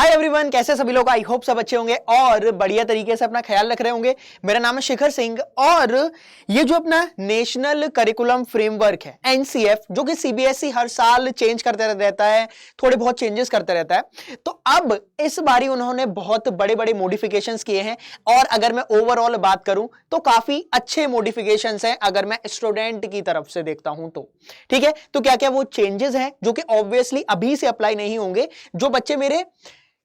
Hi everyone, कैसे सभी लोग। आई होप सब अच्छे होंगे और बढ़िया तरीके से अपना ख्याल रख रहे होंगे। मेरा नाम है शिखर सिंह और ये जो अपना नेशनल करिकुलम फ्रेमवर्क है एनसीएफ, जो कि सीबीएसई हर साल चेंज करते रहता है, थोड़े बहुत चेंजेस करते रहता है। तो अब इस बारी उन्होंने बहुत बड़े बड़े मॉडिफिकेशंस किए हैं और अगर मैं ओवरऑल बात करूं तो काफी अच्छे मॉडिफिकेशंस हैं अगर मैं स्टूडेंट की तरफ से देखता हूं तो। ठीक है, तो क्या क्या वो चेंजेस हैं जो कि ऑब्वियसली अभी से अप्लाई नहीं होंगे। जो बच्चे मेरे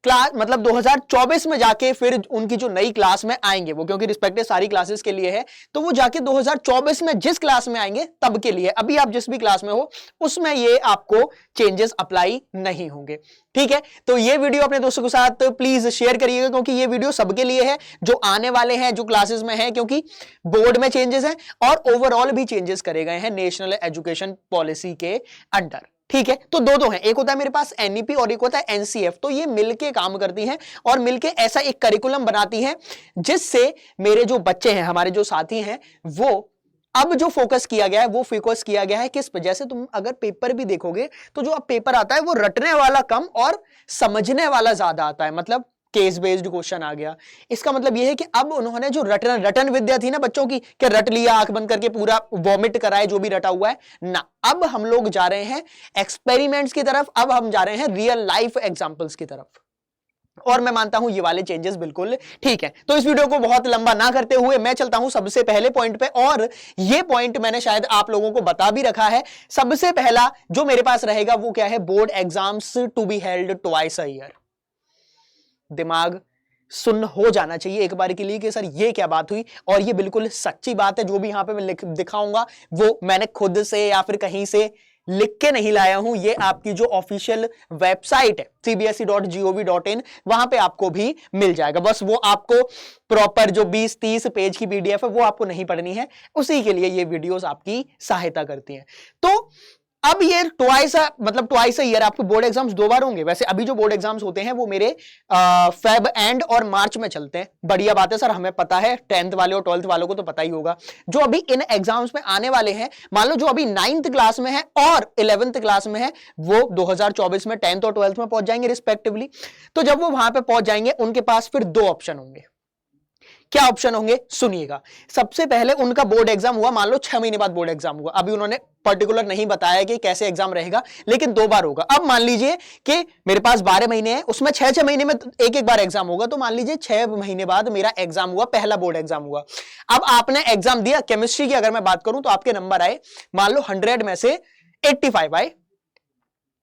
क्लास मतलब 2024 में जाके फिर उनकी जो नई क्लास में आएंगे, वो क्योंकि रिस्पेक्टिव सारी क्लासेस के लिए है, तो वो जाके 2024 में जिस क्लास में आएंगे तब के लिए। अभी आप जिस भी क्लास में हो उसमें ये आपको चेंजेस अप्लाई नहीं होंगे। ठीक है, तो ये वीडियो अपने दोस्तों के साथ प्लीज शेयर करिएगा क्योंकि ये वीडियो सबके लिए है जो आने वाले हैं, जो क्लासेस में है, क्योंकि बोर्ड में चेंजेस हैं और ओवरऑल भी चेंजेस करे गए हैं नेशनल एजुकेशन पॉलिसी के अंडर। ठीक है, तो दो हैं, एक होता है मेरे पास एनईपी और एक होता है एनसीएफ। तो ये मिलके काम करती हैं और मिलके ऐसा एक करिकुलम बनाती हैं जिससे मेरे जो बच्चे हैं, हमारे जो साथी हैं, वो अब जो फोकस किया गया है वो फोकस किया गया है किस पर। जैसे तुम अगर पेपर भी देखोगे तो जो अब पेपर आता है वो रटने वाला कम और समझने वाला ज्यादा आता है। मतलब केस बेस्ड क्वेश्चन आ गया। इसका मतलब यह है कि अब उन्होंने जो रटन विद्या थी ना बच्चों की, कि रट लिया आंख बंद करके पूरा वॉमिट कराए जो भी रटा हुआ है ना, अब हम लोग जा रहे हैं एक्सपेरिमेंट्स की तरफ। अब हम जा रहे हैं रियल लाइफ एग्जांपल्स की तरफ और मैं मानता हूं ये वाले चेंजेस बिल्कुल ठीक है। तो इस वीडियो को बहुत लंबा ना करते हुए मैं चलता हूं सबसे पहले पॉइंट पे, और ये पॉइंट मैंने शायद आप लोगों को बता भी रखा है। सबसे पहला जो मेरे पास रहेगा वो क्या है, board exams to be held twice a year. दिमाग सुन्न हो जाना चाहिए एक बार के लिए कि सर ये क्या बात हुई, और ये बिल्कुल सच्ची बात है। जो भी यहां पे मैं दिखाऊंगा वो मैंने खुद से या फिर कहीं से लिख के नहीं लाया हूं। ये आपकी जो ऑफिशियल वेबसाइट है cbse.gov.in, वहां पे आपको भी मिल जाएगा। बस वो आपको प्रॉपर जो 20-30 पेज की पीडीएफ है वो आपको नहीं पढ़नी है, उसी के लिए ये वीडियोस आपकी सहायता करती हैं। तो अब ये ट्वाइस अ ईयर आपके बोर्ड एग्जाम्स 2 बार होंगे। वैसे अभी जो बोर्ड एग्जाम्स होते हैं वो मेरे फेब एंड और मार्च में चलते हैं। बढ़िया बात है सर, हमें पता है, 10th वाले और 12th वालों को तो पता ही होगा। जो अभी इन एग्जाम्स में आने वाले हैं, मान लो जो अभी 9th क्लास में है और 11th क्लास में है, वो 2024 में 10th और 12th में पहुंच जाएंगे रिस्पेक्टिवली। तो जब वो वहां पे पहुंच जाएंगे उनके पास फिर 2 ऑप्शन होंगे। क्या ऑप्शन होंगे सुनिएगा। सबसे पहले उनका बोर्ड एग्जाम हुआ, मान लो 6 महीने बाद बोर्ड एग्जाम हुआ। अभी उन्होंने पर्टिकुलर नहीं बताया कि कैसे एग्जाम रहेगा, लेकिन 2 बार होगा। अब मान लीजिए कि मेरे पास 12 महीने हैं, उसमें 6 महीने में एक बार एग्जाम होगा। तो मान लीजिए 6 महीने बाद मेरा एग्जाम हुआ, पहला बोर्ड एग्जाम हुआ। अब आपने एग्जाम दिया, केमिस्ट्री की अगर मैं बात करूं तो आपके नंबर आए मान लो 100 में से 85 आए,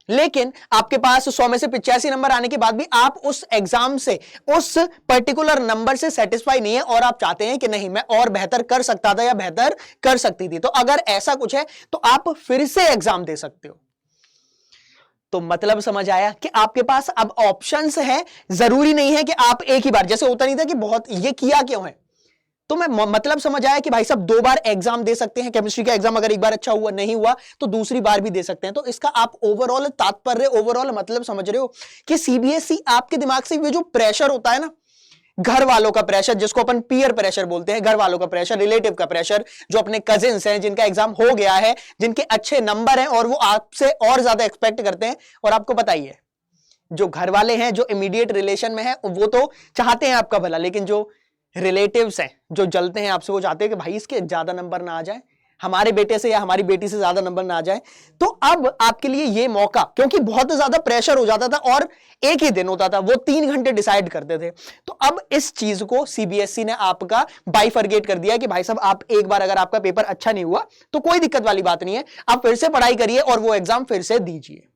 लेकिन आपके पास 100 में से 85 नंबर आने के बाद भी आप उस एग्जाम से, उस पर्टिकुलर नंबर से सेटिस्फाई नहीं है और आप चाहते हैं कि नहीं मैं और बेहतर कर सकता था या बेहतर कर सकती थी। तो अगर ऐसा कुछ है तो आप फिर से एग्जाम दे सकते हो। तो मतलब समझ आया कि आपके पास अब ऑप्शंस हैं। जरूरी नहीं है कि आप एक ही बार, जैसे होता नहीं था कि बहुत ये किया क्यों है। तो मैं मतलब समझ आया कि भाई साहब 2 बार एग्जाम दे सकते हैं। केमिस्ट्री का एग्जाम अगर एक बार अच्छा हुआ, नहीं हुआ तो दूसरी बार भी दे सकते हैं। तो इसका आप ओवरऑल तात्पर्य, ओवरऑल मतलब समझ रहे हो कि सीबीएसई आपके दिमाग से जो प्रेशर होता है ना, घर वालों का प्रेशर, जिसको अपन पीयर प्रेशर बोलते हैं, घर वालों का प्रेशर, रिलेटिव का प्रेशर, जो अपने कजिन्स हैं जिनका एग्जाम हो गया है, जिनके अच्छे नंबर हैं और वो आपसे और ज्यादा एक्सपेक्ट करते हैं। और आपको पता ही है जो घर वाले हैं, जो इमीडिएट रिलेशन में है, वो तो चाहते हैं आपका भला, लेकिन जो रिलेटिव्स हैं जो जलते हैं आपसे, वो चाहते हैं कि भाई इसके ज्यादा नंबर ना आ जाए, हमारे बेटे से या हमारी बेटी से ज्यादा नंबर ना आ जाए। तो अब आपके लिए ये मौका, क्योंकि बहुत ज्यादा प्रेशर हो जाता था और एक ही दिन होता था, वो 3 घंटे डिसाइड करते थे। तो अब इस चीज को सीबीएसई ने आपका बाइफरगेट कर दिया कि भाई साहब आप एक बार अगर आपका पेपर अच्छा नहीं हुआ तो कोई दिक्कत वाली बात नहीं है, आप फिर से पढ़ाई करिए और वो एग्जाम फिर से दीजिए।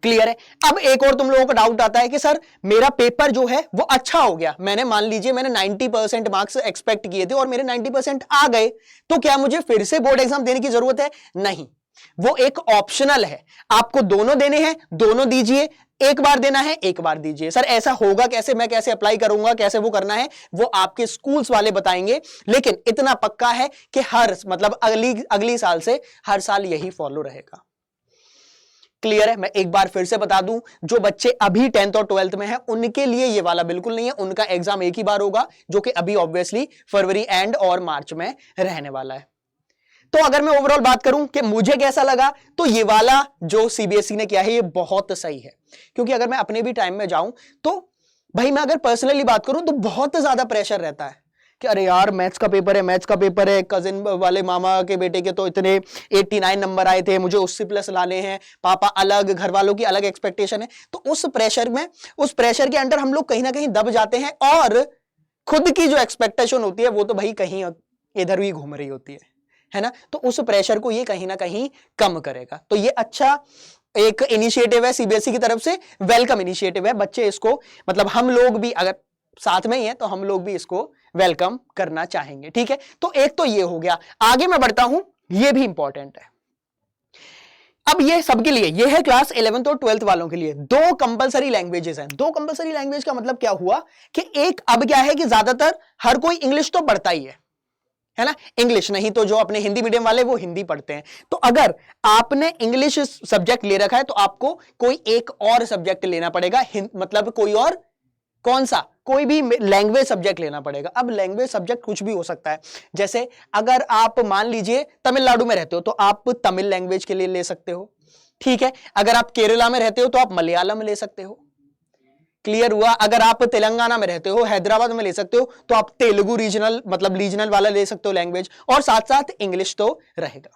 क्लियर है। अब एक और तुम लोगों को डाउट आता है कि सर मेरा पेपर जो है वो अच्छा हो गया, मैंने मान लीजिए मैंने 90% मार्क्स एक्सपेक्ट किए थे और मेरे 90% आ गए, तो क्या मुझे फिर से बोर्ड एग्जाम देने की जरूरत है? नहीं, वो एक ऑप्शनल है। आपको दोनों देने हैं, दोनों दीजिए। एक बार देना है, एक बार दीजिए। सर ऐसा होगा कैसे, मैं कैसे अप्लाई करूंगा, कैसे वो करना है, वो आपके स्कूल्स वाले बताएंगे। लेकिन इतना पक्का है कि हर मतलब अगली साल से हर साल यही फॉलो रहेगा। क्लियर है। मैं एक बार फिर से बता दूं, जो बच्चे अभी 10th और 12th में हैं उनके लिए ये वाला बिल्कुल नहीं है। उनका एग्जाम एक ही बार होगा, जो कि अभी ऑब्वियसली फरवरी एंड और मार्च में रहने वाला है। तो अगर मैं ओवरऑल बात करूं कि मुझे कैसा लगा, तो ये वाला जो सीबीएसई ने किया है ये बहुत सही है। क्योंकि अगर मैं अपने भी टाइम में जाऊं तो भाई मैं अगर पर्सनली बात करूं तो बहुत ज्यादा प्रेशर रहता है कि अरे यार मैथ्स का पेपर है, मैथ्स का पेपर है, कजिन वाले मामा के बेटे के तो इतने 89 नंबर आए थे, मुझे उससे प्लस लाने हैं, पापा अलग, घर वालों की अलग एक्सपेक्टेशन है। तो उस प्रेशर में, उस प्रेशर के अंडर हम लोग कहीं ना कहीं दब जाते हैं और खुद की जो एक्सपेक्टेशन होती है वो तो भाई कहीं इधर ही घूम रही होती है ना। तो उस प्रेशर को ये कहीं ना कहीं कम करेगा। तो ये अच्छा एक इनिशिएटिव है सीबीएसई की तरफ से, वेलकम इनिशिएटिव है। बच्चे इसको मतलब हम लोग भी अगर साथ में ही है तो हम लोग भी इसको वेलकम करना चाहेंगे। ठीक है, तो एक तो ये हो गया। आगे मैं बढ़ता हूं, ये भी इंपॉर्टेंट है। अब ये सबके लिए, ये है क्लास 11th और 12th वालों के लिए। 2 कंपलसरी लैंग्वेजेस हैं। 2 कंपलसरी लैंग्वेज का मतलब क्या हुआ कि एक अब क्या है कि ज्यादातर हर कोई इंग्लिश तो पढ़ता ही है ना, इंग्लिश नहीं तो जो अपने हिंदी मीडियम वाले वो हिंदी पढ़ते हैं। तो अगर आपने इंग्लिश सब्जेक्ट ले रखा है तो आपको कोई एक और सब्जेक्ट लेना पड़ेगा, मतलब कोई और कौन सा, कोई भी लैंग्वेज सब्जेक्ट लेना पड़ेगा। अब लैंग्वेज सब्जेक्ट कुछ भी हो सकता है। जैसे अगर आप मान लीजिए तमिलनाडु में रहते हो तो आप तमिल लैंग्वेज के लिए ले सकते हो। ठीक है, अगर आप केरला में रहते हो तो आप मलयालम ले सकते हो। क्लियर हुआ। अगर आप तेलंगाना में रहते हो, हैदराबाद में ले सकते हो तो आप तेलुगु रीजनल मतलब रीजनल वाला ले सकते हो लैंग्वेज, और साथ साथ इंग्लिश तो रहेगा।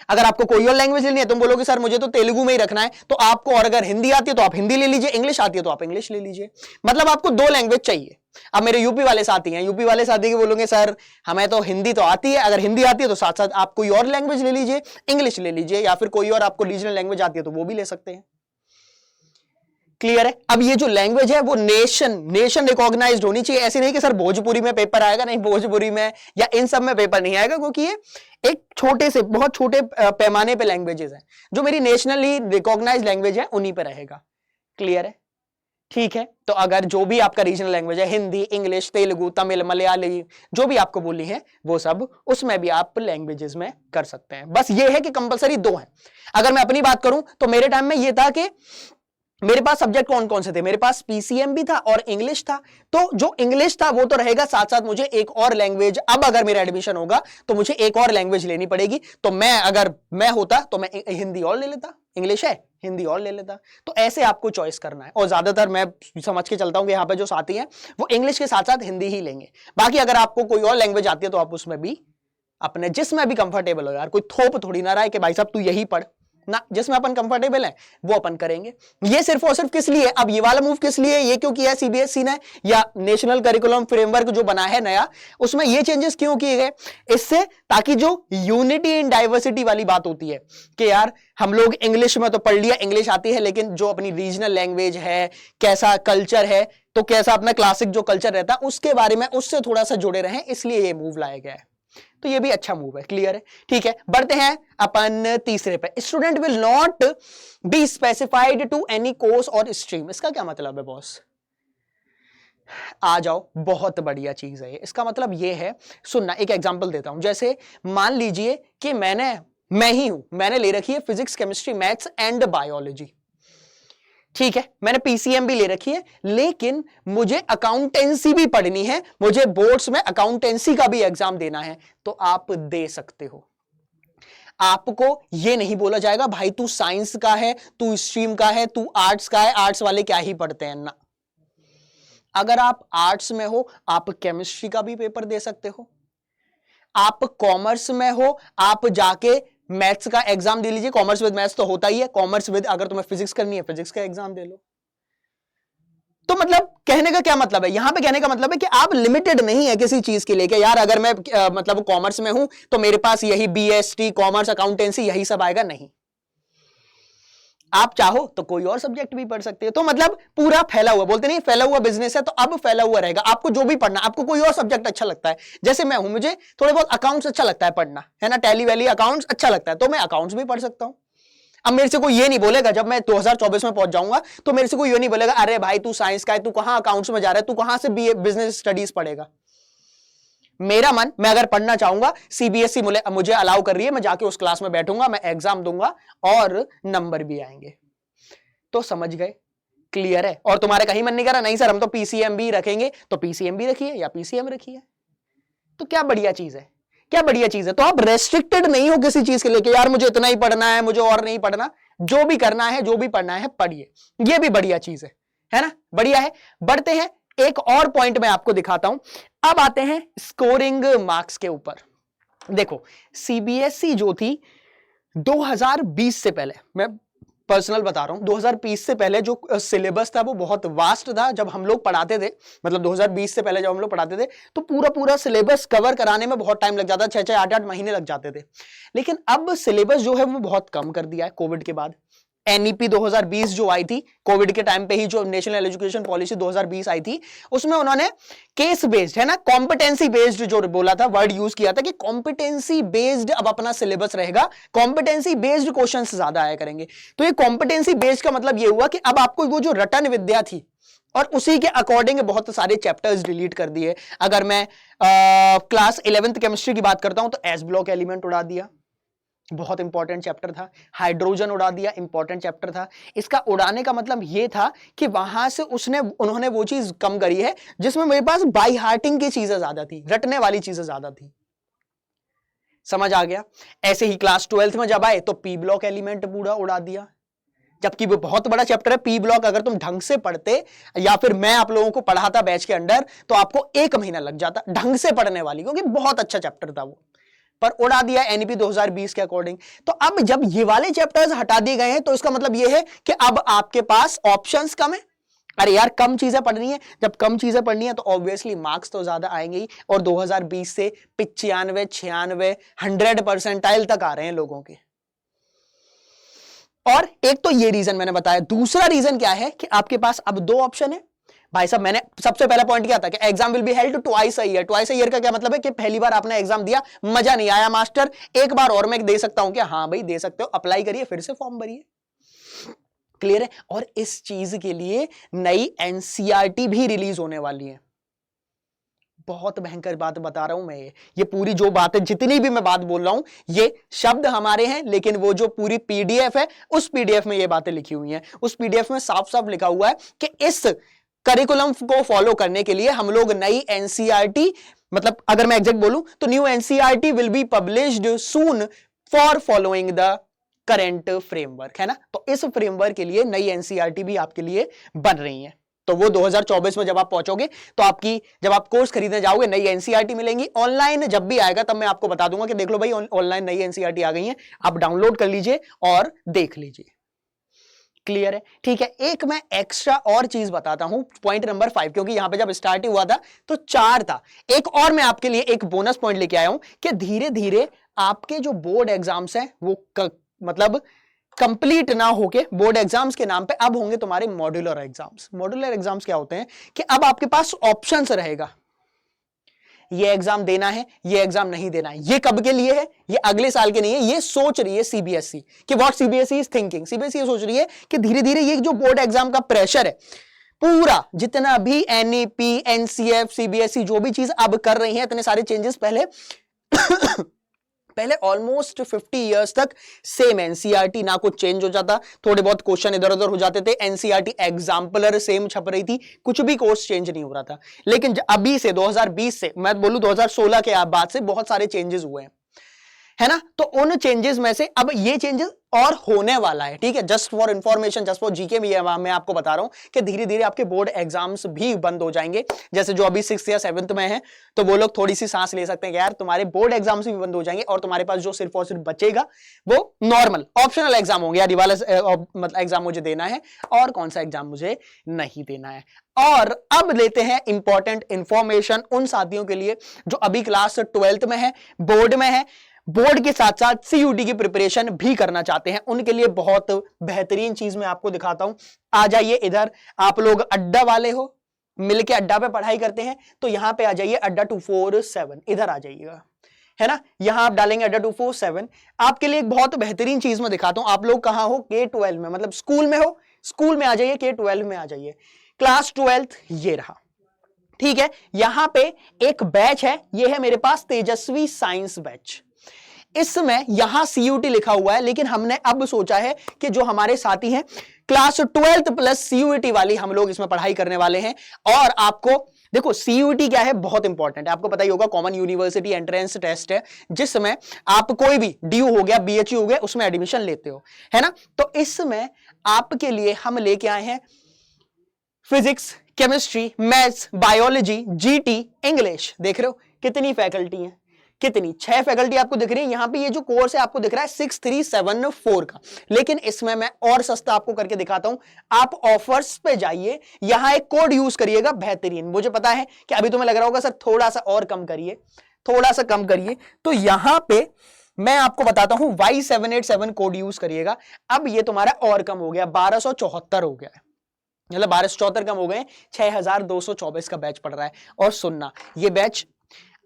अगर आपको कोई और लैंग्वेज लेनी है तुम बोलोगे सर मुझे तो तेलुगु में ही रखना है, तो आपको, और अगर हिंदी आती है तो आप हिंदी ले लीजिए, इंग्लिश आती है तो आप इंग्लिश ले लीजिए। मतलब आपको 2 लैंग्वेज चाहिए। अब मेरे यूपी वाले साथी हैं, यूपी वाले साथी के बोलोगे सर हमें तो हिंदी तो आती है, अगर हिंदी आती है तो साथ साथ आप कोई और लैंग्वेज ले लीजिए, इंग्लिश ले लीजिए, या फिर कोई और आपको रीजनल लैंग्वेज आती है तो वो भी ले सकते हैं। क्लियर है। अब ये जो लैंग्वेज है वो नेशन रिकॉग्नाइज्ड होनी चाहिए। ऐसी नहीं कि सर भोजपुरी में पेपर आएगा, नहीं भोजपुरी में या इन सब में पेपर नहीं आएगा, क्योंकि ये एक छोटे से बहुत छोटे पैमाने पे लैंग्वेजेस हैं। जो मेरी नेशनली रिकॉग्नाइज्ड लैंग्वेज है उन्हीं पे रहेगा। क्लियर है, ठीक है। तो अगर जो भी आपका रीजनल लैंग्वेज है, हिंदी, इंग्लिश, तेलुगु, तमिल, मलयाली, जो भी आपको बोली है वो सब उसमें भी आप लैंग्वेजेस में कर सकते हैं। बस ये है कि कंपलसरी 2 है। अगर मैं अपनी बात करूं तो मेरे टाइम में ये था कि मेरे पास सब्जेक्ट कौन कौन से थे, मेरे पास पीसीएम भी था और इंग्लिश था। तो जो इंग्लिश था वो तो रहेगा, साथ साथ मुझे एक और लैंग्वेज, अब अगर मेरा एडमिशन होगा तो मुझे एक और लैंग्वेज लेनी पड़ेगी। तो अगर मैं होता तो मैं हिंदी और ले लेता, इंग्लिश है हिंदी और ले लेता। तो ऐसे आपको चॉइस करना है, और ज्यादातर मैं समझ के चलता हूं कि यहाँ पे जो साथी हैं वो इंग्लिश के साथ साथ हिंदी ही लेंगे। बाकी अगर आपको कोई और लैंग्वेज आती है तो आप उसमें भी अपने जिसमें भी कंफर्टेबल हो। यार कोई थोप थोड़ी ना रहा है कि भाई साहब तू यही पढ़ ना, जिसमें अपन कंफर्टेबल है वो अपन करेंगे। ये सिर्फ और सिर्फ किस लिए, अब ये वाला मूव किस लिए, ये क्यों किया सीबीएसई ने, या नेशनल करिकुलम फ्रेमवर्क जो बना है नया, उसमें ये चेंजेस क्यों किए गए, इससे ताकि जो यूनिटी इन डाइवर्सिटी वाली बात होती है कि यार हम लोग इंग्लिश में तो पढ़ लिया, इंग्लिश आती है, लेकिन जो अपनी रीजनल लैंग्वेज है, कैसा कल्चर है, तो कैसा अपना क्लासिक जो कल्चर रहता है उसके बारे में उससे थोड़ा सा जुड़े रहें, इसलिए ये मूव लाया गया है। तो ये भी अच्छा मूव है। क्लियर है, ठीक है। बढ़ते हैं अपन तीसरे पे। Student will not be specified to any course और स्ट्रीम। इसका क्या मतलब है बॉस, आ जाओ, बहुत बढ़िया चीज है। इसका मतलब ये है, सुनना, एक एग्जांपल देता हूं। जैसे मान लीजिए कि मैंने ले रखी है physics, chemistry, maths and biology. ठीक है, मैंने पीसीएम भी ले रखी है, लेकिन मुझे अकाउंटेंसी भी पढ़नी है, मुझे बोर्ड्स में अकाउंटेंसी का भी एग्जाम देना है, तो आप दे सकते हो। आपको यह नहीं बोला जाएगा भाई तू साइंस का है, तू स्ट्रीम का है, तू आर्ट्स का है, आर्ट्स वाले क्या ही पढ़ते हैं ना। अगर आप आर्ट्स में हो आप केमिस्ट्री का भी पेपर दे सकते हो, आप कॉमर्स में हो आप जाके मैथ्स का एग्जाम दे लीजिए, कॉमर्स विद मैथ्स तो होता ही है, कॉमर्स विद अगर तुम्हें फिजिक्स करनी है फिजिक्स का एग्जाम दे लो। तो मतलब कहने का क्या मतलब है, यहां पे कहने का मतलब है कि आप लिमिटेड नहीं है किसी चीज के लिए कि यार अगर मैं मतलब कॉमर्स में हूं तो मेरे पास यही बीएसटी, कॉमर्स, अकाउंटेंसी यही सब आएगा, नहीं। आप चाहो तो कोई और सब्जेक्ट भी पढ़ सकते हो। तो मतलब पूरा फैला हुआ, बोलते नहीं फैला हुआ बिजनेस है, तो अब फैला हुआ रहेगा। आपको जो भी पढ़ना, आपको कोई और सब्जेक्ट अच्छा लगता है, जैसे मैं हूं, मुझे थोड़े बहुत अकाउंट्स अच्छा लगता है पढ़ना, है ना, टैली वैली अकाउंट्स अच्छा लगता है, तो मैं अकाउंट्स भी पढ़ सकता हूं। अब मेरे से कोई ये नहीं बोलेगा, जब मैं 2024 में पहुंच जाऊंगा तो मेरे से कोई ये नहीं बोलेगा अरे भाई तू साइंस का है, तू कहां अकाउंट्स में जा रहा है, तू कहां से बिजनेस स्टडीज पढ़ेगा। मेरा मन, मैं अगर पढ़ना चाहूंगा, सीबीएसई मुझे अलाउ कर रही है, मैं जाके उस क्लास में बैठूंगा, मैं एग्जाम दूंगा और नंबर भी आएंगे। तो समझ गए, क्लियर है। और तुम्हारे कहीं मन नहीं कर रहा, नहीं सर हम तो पीसीएम भी रखेंगे, तो पीसीएम भी रखिए या पीसीएम रखिए, तो क्या बढ़िया चीज है। क्या बढ़िया चीज है। तो आप रेस्ट्रिक्टेड नहीं हो किसी चीज के लिए कि यार मुझे इतना ही पढ़ना है, मुझे और नहीं पढ़ना। जो भी करना है, जो भी पढ़ना है पढ़िए, ये भी बढ़िया चीज है ना, बढ़िया है। बढ़ते हैं, एक और पॉइंट मैं आपको दिखाता हूं। अब आते हैं स्कोरिंग मार्क्स के ऊपर। देखो सीबीएसई जो थी 2020 से पहले, मैं पर्सनल बता रहा हूं, 2020 से पहले जो सिलेबस था वो बहुत वास्ट था। जब हम लोग पढ़ाते थे, मतलब 2020 से पहले जब हम लोग पढ़ाते थे तो पूरा सिलेबस कवर कराने में बहुत टाइम लग जाता, 6-6 8-8 महीने लग जाते थे। लेकिन अब सिलेबस जो है वो बहुत कम कर दिया है कोविड के बाद। एनईपी 2020 जो आई थी कोविड के टाइम पे ही, जो नेशनल एजुकेशन पॉलिसी 2020 आई थी, उसमें उन्होंने केस बेस्ड, है ना, कॉम्पिटेंसी बेस्ड जो बोला था, वर्ड यूज किया था कि कॉम्पिटेंसी बेस्ड अब अपना सिलेबस रहेगा, कॉम्पिटेंसी बेस्ड क्वेश्चंस ज्यादा आया करेंगे। तो ये कॉम्पिटेंसी बेस्ड का मतलब ये हुआ कि अब आपको वो जो रटन विद्या थी और उसी के अकॉर्डिंग बहुत सारे चैप्टर्स डिलीट कर दिए। अगर मैं क्लास 11th केमिस्ट्री की बात करता हूं तो एस ब्लॉक एलिमेंट उड़ा दिया, बहुत इंपॉर्टेंट चैप्टर था। हाइड्रोजन उड़ा दिया, इंपॉर्टेंट चैप्टर था। इसका उड़ाने का मतलब यह था कि वहां से उन्होंने वो चीज कम करी है जिसमें मेरे पास बाई हार्टिंग की चीजें ज्यादा थी, रटने वाली चीजें ज्यादा थी। समझ आ गया। ऐसे ही क्लास 12th में जब आए तो पी ब्लॉक एलिमेंट पूरा उड़ा दिया, जबकि वो बहुत बड़ा चैप्टर है पी ब्लॉक। अगर तुम ढंग से पढ़ते या फिर मैं आप लोगों को पढ़ाता बैच के अंडर तो आपको 1 महीना लग जाता ढंग से पढ़ने वाली, क्योंकि बहुत अच्छा चैप्टर था वो, पर उड़ा दिया एनईपी 2020 के अकॉर्डिंग। तो अब जब ये वाले चैप्टर्स हटा दिए गए हैं तो इसका मतलब ये है कि अब आपके पास ऑप्शंस कम है। अरे यार कम चीजें पढ़नी है, जब कम चीजें पढ़नी है तो ऑब्वियसली मार्क्स तो ज्यादा आएंगे ही। और 2020 से 95, 96, 100% तक आ रहे हैं लोगों के। और एक तो ये रीजन मैंने बताया। दूसरा रीजन क्या है कि आपके पास अब 2 ऑप्शन है। भाई साहब मैंने सबसे पहला पॉइंट क्या था कि exam will be held twice a year. Twice a year का क्या मतलब है कि पहली बार आपने एग्जाम दिया, मजा नहीं आया मास्टर, एक बार और मैं दे सकता हूं क्या? हाँ भाई दे सकते हो, अप्लाई करिए, फिर से फॉर्म भरिए। क्लियर है। और इस चीज के लिए नई एनसीईआरटी भी रिलीज होने वाली है। बहुत भयंकर बात बता रहा हूं मैं। ये पूरी जो बातें, जितनी भी मैं बात बोल रहा हूं, ये शब्द हमारे हैं, लेकिन वो जो पूरी पीडीएफ है उस पीडीएफ में ये बातें लिखी हुई हैं। उस पीडीएफ में साफ साफ लिखा हुआ है कि इस करिकुलम को फॉलो करने के लिए हम लोग नई एनसीईआरटी, मतलब अगर मैं एग्जैक्ट बोलूं तो new NCERT will be published soon for following the current framework, है ना। तो इस फ्रेमवर्क के लिए नई एनसीईआरटी भी आपके लिए बन रही है। तो वो 2024 में जब आप पहुंचोगे तो आपकी, जब आप कोर्स खरीदने जाओगे, नई एनसीईआरटी मिलेंगी। ऑनलाइन जब भी आएगा तब मैं आपको बता दूंगा कि देख लो भाई ऑनलाइन नई एनसीईआरटी आ गई है, आप डाउनलोड कर लीजिए और देख लीजिए। क्लियर है, ठीक है। एक मैं एक्स्ट्रा और चीज बताता हूं, पॉइंट नंबर 5, क्योंकि यहां पे जब स्टार्ट हुआ था तो 4 था। एक और मैं आपके लिए एक बोनस पॉइंट लेके आया हूं कि धीरे धीरे आपके जो बोर्ड एग्जाम्स हैं वो मतलब कंप्लीट ना होके बोर्ड एग्जाम्स के नाम पे अब होंगे तुम्हारे मॉड्यूलर एग्जाम्स। मॉड्यूलर एग्जाम्स क्या होते हैं कि अब आपके पास ऑप्शंस रहेगा, ये एग्जाम देना है, ये एग्जाम नहीं देना है। ये कब के लिए है? ये अगले साल के नहीं है। ये सोच रही है सीबीएसई कि what CBSE is thinking. CBSE सोच रही है कि धीरे धीरे ये जो बोर्ड एग्जाम का प्रेशर है, पूरा जितना भी एनईपी, एनसीएफ, सीबीएसई जो भी चीज अब कर रही है, इतने सारे चेंजेस पहले ऑलमोस्ट 50 इयर्स तक सेम एनसीईआरटी, ना कुछ चेंज हो जाता, थोड़े बहुत क्वेश्चन इधर उधर हो जाते थे, एनसीईआरटी एग्जाम्पलर सेम छप रही थी, कुछ भी कोर्स चेंज नहीं हो रहा था। लेकिन अभी से 2020 से, मैं बोलूं 2016 के बाद से बहुत सारे चेंजेस हुए हैं, है ना। तो उन चेंजेस में से अब ये चेंजेस और होने वाला है, ठीक है। Just for information, just for GK भी है, मैं आपको बता रहा हूं कि धीरे धीरे आपके बोर्ड एग्जाम्स भी बंद हो जाएंगे। जैसे जो अभी 6th या 7th में है तो वो लोग थोड़ी सी सांस ले सकते हैं कि यार तुम्हारे बोर्ड एग्जाम्स भी बंद हो जाएंगे और तुम्हारे पास जो सिर्फ और सिर्फ बचेगा वो नॉर्मल ऑप्शनल एग्जाम होंगे, यार ये वाला मतलब एग्जाम मुझे देना है और कौन सा एग्जाम मुझे नहीं देना है। और अब लेते हैं इंपॉर्टेंट इंफॉर्मेशन उन साथियों के लिए जो अभी क्लास 12th में है, बोर्ड में है, बोर्ड के साथ साथ सीयूटी की प्रिपरेशन भी करना चाहते हैं। उनके लिए बहुत बेहतरीन चीज मैं आपको दिखाता हूं। आ जाइए इधर, आप लोग अड्डा वाले हो, मिलके अड्डा पे पढ़ाई करते हैं, तो यहां पे आ जाइए अड्डा 247, इधर आ जाइएगा, है ना। यहां आप डालेंगे अड्डा 247। आपके लिए एक बहुत बेहतरीन चीज मैं दिखाता हूं। आप लोग कहां हो? K12 में, मतलब स्कूल में हो, स्कूल में आ जाइए, K12 में आ जाइए। क्लास 12th ये रहा, ठीक है। यहां पे एक बैच है, ये है मेरे पास तेजस्वी साइंस बैच। इसमें यहां सीयूटी लिखा हुआ है, लेकिन हमने अब सोचा है कि जो हमारे साथी हैं क्लास 12th प्लस सीयूटी वाली, हम लोग इसमें पढ़ाई करने वाले हैं और आपको देखो सीयूईटी क्या है, बहुत इंपॉर्टेंट है, आपको पता ही होगा, कॉमन यूनिवर्सिटी एंट्रेंस टेस्ट है, जिसमें आप कोई भी डीयू हो गया, बीएचयू हो गया, उसमें एडमिशन लेते हो, है ना। तो इसमें आपके लिए हम लेके आए हैं physics, chemistry, maths, biology, GT, English. देख रहे हो कितनी फैकल्टी है, कितनी 6 फैकल्टी आपको दिख रही है। यहां पे ये जो कोर्स है आपको दिख रहा है 6374 का, लेकिन इसमें मैं और सस्ता आपको करके दिखाता हूं। आप ऑफर्स पे जाइए, यहां एक कोड यूज करिएगा बेहतरीन। मुझे पता है कि अभी तुम्हें लग रहा होगा सर थोड़ा सा और कम करिए, थोड़ा सा कम करिए, तो यहां पे मैं आपको बताता हूं Y787 कोड यूज करिएगा। अब ये तुम्हारा और कम हो गया, 1274 हो गया है, मतलब 1274 कम हो गए, 6224 का बैच पड़ रहा है। और सुनना, ये बैच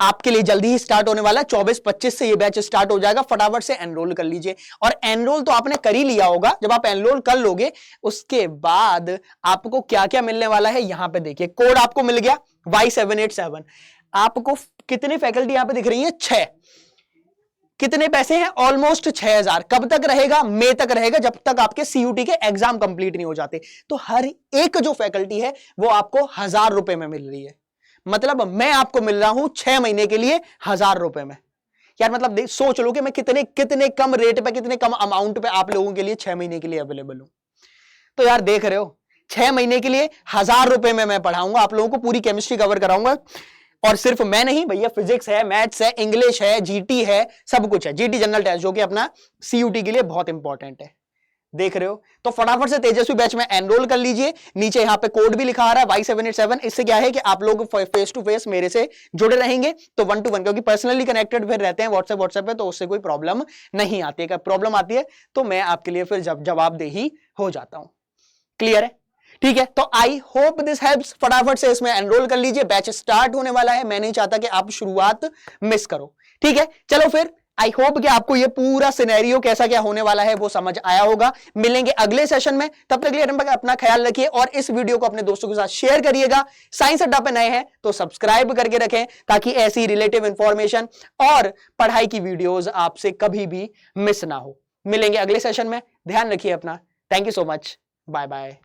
आपके लिए जल्दी ही स्टार्ट होने वाला है, 24-25 से ये बैच स्टार्ट हो जाएगा। फटाफट से एनरोल कर लीजिए। और एनरोल तो आपने कर ही लिया होगा, जब आप एनरोल कर लोगे उसके बाद आपको क्या क्या मिलने वाला है यहां पे देखिए। कोड आपको मिल गया Y787। आपको कितनी फैकल्टी यहां पे दिख रही है? 6। कितने पैसे हैं? ऑलमोस्ट 6000। कब तक रहेगा? मई तक रहेगा, जब तक आपके सीयूटी के एग्जाम कंप्लीट नहीं हो जाते। तो हर एक जो फैकल्टी है वो आपको 1000 रुपए में मिल रही है। मतलब मैं आपको मिल रहा हूं 6 महीने के लिए 1000 रुपए में। यार मतलब सोच लो कि मैं कितने कितने कम रेट पे, कितने कम अमाउंट पे आप लोगों के लिए 6 महीने के लिए अवेलेबल हूं। तो यार देख रहे हो, 6 महीने के लिए 1000 रुपए में मैं पढ़ाऊंगा आप लोगों को, पूरी केमिस्ट्री कवर कराऊंगा। और सिर्फ मैं नहीं भैया, फिजिक्स है, मैथ्स है, इंग्लिश है, जीटी है, सब कुछ है। जीटी जनरल टेस्ट जो कि अपना सीयूटी के लिए बहुत इंपॉर्टेंट है। देख रहे हो, तो फटाफट से तेजस्वी बैच में एनरोल कर लीजिए। नीचे यहां पे कोड भी लिखा आ रहा है Y787। इससे क्या है कि आप लोग फेस टू फेस मेरे से जुड़े रहेंगे, तो 1 to 1, क्योंकि पर्सनली कनेक्टेड फिर रहते हैं व्हाट्सएप पे, तो उससे कोई प्रॉब्लम नहीं आती है। प्रॉब्लम आती है तो मैं आपके लिए फिर जवाबदेही हो जाता हूं। क्लियर है? ठीक है, तो आई होप दिस हेल्प्स। फटाफट से इसमें एनरोल कर लीजिए, बैच स्टार्ट होने वाला है। मैं नहीं चाहता कि आप शुरुआत मिस करो। ठीक है, चलो फिर आई होप कि आपको ये पूरा सिनेरियो कैसा क्या होने वाला है वो समझ आया होगा। मिलेंगे अगले सेशन में, तब तक के लिए अपना ख्याल रखिए और इस वीडियो को अपने दोस्तों के साथ शेयर करिएगा। साइंस अड्डा पे नए हैं तो सब्सक्राइब करके रखें, ताकि ऐसी रिलेटिव इंफॉर्मेशन और पढ़ाई की वीडियोस आपसे कभी भी मिस ना हो। मिलेंगे अगले सेशन में, ध्यान रखिए अपना। Thank you so much, bye bye.